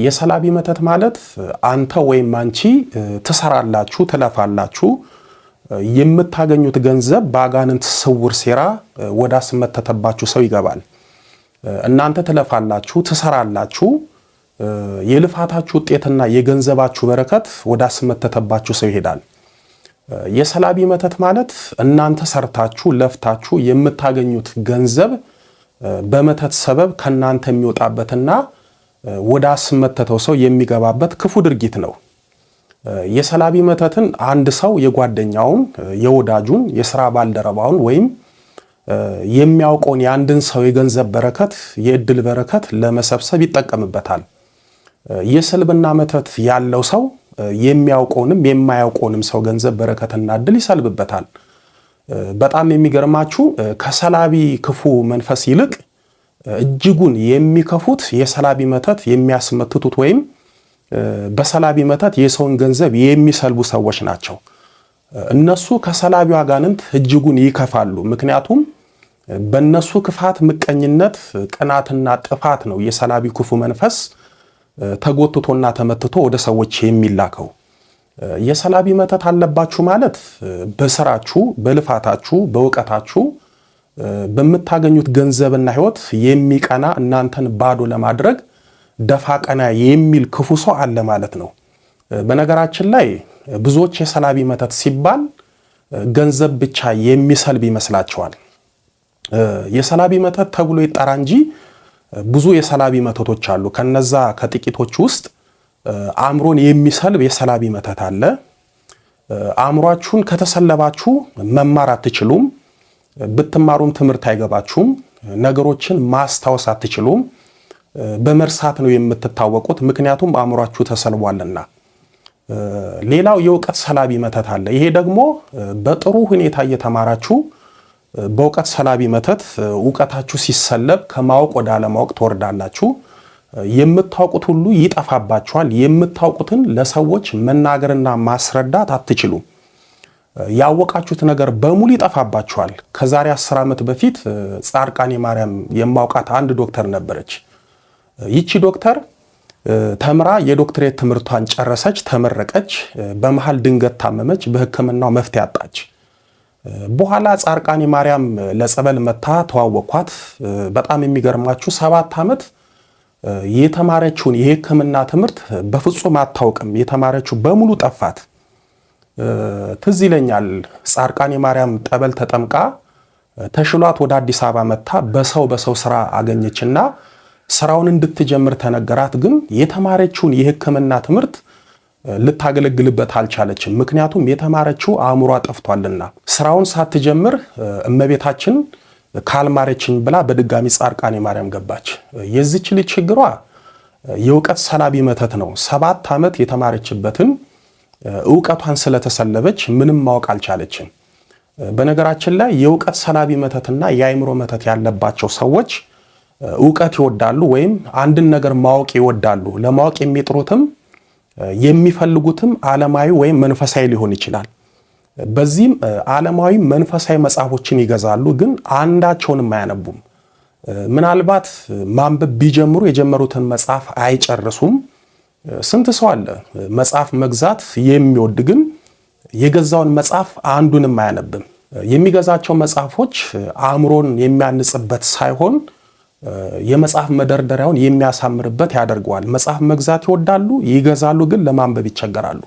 የሰላቢ መተት ማለት አንተ ወይም አንቺ ትሰራላችሁ ትለፋላችሁ የምታገኙት ገንዘብ ባጋንንት ስውር ሴራ ወደ አስመተተባችሁ ሰው ይገባል። እናንተ ትለፋላችሁ ትሰራላችሁ የልፋታችሁ ውጤትና የገንዘባችሁ በረከት ወደ አስመተተባችሁ ሰው ይሄዳል። የሰላቢ መተት ማለት እናንተ ሰርታችሁ ለፍታችሁ የምታገኙት ገንዘብ በመተት ሰበብ ከናንተ የሚወጣበትና ወደ አስመተተው ሰው የሚገባበት ክፉ ድርጊት ነው። የሰላቢ መተትን አንድ ሰው የጓደኛውን የወዳጁን የሥራ ባልደረባውን ወይም የሚያውቀውን የአንድን ሰው የገንዘብ በረከት የእድል በረከት ለመሰብሰብ ይጠቀምበታል። የስልብና መተት ያለው ሰው የሚያውቀውንም የማያውቀውንም ሰው ገንዘብ በረከትና እድል ይሰልብበታል። በጣም የሚገርማችሁ ከሰላቢ ክፉ መንፈስ ይልቅ እጅጉን የሚከፉት የሰላቢ መተት የሚያስመትቱት ወይም በሰላቢ መተት የሰውን ገንዘብ የሚሰልቡ ሰዎች ናቸው። እነሱ ከሰላቢው አጋንንት እጅጉን ይከፋሉ። ምክንያቱም በእነሱ ክፋት፣ ምቀኝነት፣ ቅናትና ጥፋት ነው የሰላቢ ክፉ መንፈስ ተጎትቶና ተመትቶ ወደ ሰዎች የሚላከው። የሰላቢ መተት አለባችሁ ማለት በስራችሁ፣ በልፋታችሁ፣ በእውቀታችሁ በምታገኙት ገንዘብና ህይወት የሚቀና እናንተን ባዶ ለማድረግ ደፋ ቀና የሚል ክፉ ሰው አለ ማለት ነው። በነገራችን ላይ ብዙዎች የሰላቢ መተት ሲባል ገንዘብ ብቻ የሚሰልብ ይመስላቸዋል። የሰላቢ መተት ተብሎ ይጠራ እንጂ ብዙ የሰላቢ መተቶች አሉ። ከነዛ ከጥቂቶች ውስጥ አእምሮን የሚሰልብ የሰላቢ መተት አለ። አእምሯችሁን ከተሰለባችሁ መማር አትችሉም። ብትማሩም ትምህርት አይገባችሁም። ነገሮችን ማስታወስ አትችሉም። በመርሳት ነው የምትታወቁት፣ ምክንያቱም አእምሯችሁ ተሰልቧልና። ሌላው የእውቀት ሰላቢ መተት አለ። ይሄ ደግሞ በጥሩ ሁኔታ እየተማራችሁ በእውቀት ሰላቢ መተት እውቀታችሁ ሲሰለብ ከማወቅ ወደ አለማወቅ ትወርዳላችሁ። የምታውቁት ሁሉ ይጠፋባችኋል። የምታውቁትን ለሰዎች መናገርና ማስረዳት አትችሉም። ያወቃችሁት ነገር በሙሉ ይጠፋባችኋል። ከዛሬ 10 ዓመት በፊት ጻድቃኔ ማርያም የማውቃት አንድ ዶክተር ነበረች። ይቺ ዶክተር ተምራ የዶክትሬት ትምህርቷን ጨረሰች፣ ተመረቀች። በመሃል ድንገት ታመመች፣ በሕክምናው መፍትሄ አጣች። በኋላ ጻድቃኔ ማርያም ለጸበል መታ ተዋወቅኳት። በጣም የሚገርማችሁ 7 ዓመት የተማረችውን የሕክምና ትምህርት በፍጹም አታውቅም። የተማረችው በሙሉ ጠፋት። ትዝ ይለኛል ጻድቃኔ ማርያም ጠበል ተጠምቃ ተሽሏት ወደ አዲስ አበባ መታ በሰው ስራ አገኘችና ስራውን እንድትጀምር ተነገራት። ግን የተማረችውን የሕክምና ትምህርት ልታገለግልበት አልቻለችም። ምክንያቱም የተማረችው አእምሯ ጠፍቷልና። ስራውን ሳትጀምር እመቤታችን ካልማረችኝ ብላ በድጋሚ ጻድቃኔ ማርያም ገባች። የዚች ልጅ ችግሯ የእውቀት ሰላቢ መተት ነው። 7 ዓመት የተማረችበትን ዕውቀቷን ስለተሰለበች ምንም ማወቅ አልቻለችም። በነገራችን ላይ የእውቀት ሰላቢ መተትና የአእምሮ መተት ያለባቸው ሰዎች ዕውቀት ይወዳሉ ወይም አንድን ነገር ማወቅ ይወዳሉ። ለማወቅ የሚጥሩትም የሚፈልጉትም ዓለማዊ ወይም መንፈሳዊ ሊሆን ይችላል። በዚህም ዓለማዊ መንፈሳዊ መጽሐፎችን ይገዛሉ፣ ግን አንዳቸውንም አያነቡም። ምናልባት ማንበብ ቢጀምሩ የጀመሩትን መጽሐፍ አይጨርሱም። ስንት ሰው አለ መጽሐፍ መግዛት የሚወድ ግን የገዛውን መጽሐፍ አንዱንም አያነብም። የሚገዛቸው መጽሐፎች አእምሮን የሚያንጽበት ሳይሆን የመጽሐፍ መደርደሪያውን የሚያሳምርበት ያደርገዋል። መጽሐፍ መግዛት ይወዳሉ፣ ይገዛሉ፣ ግን ለማንበብ ይቸገራሉ።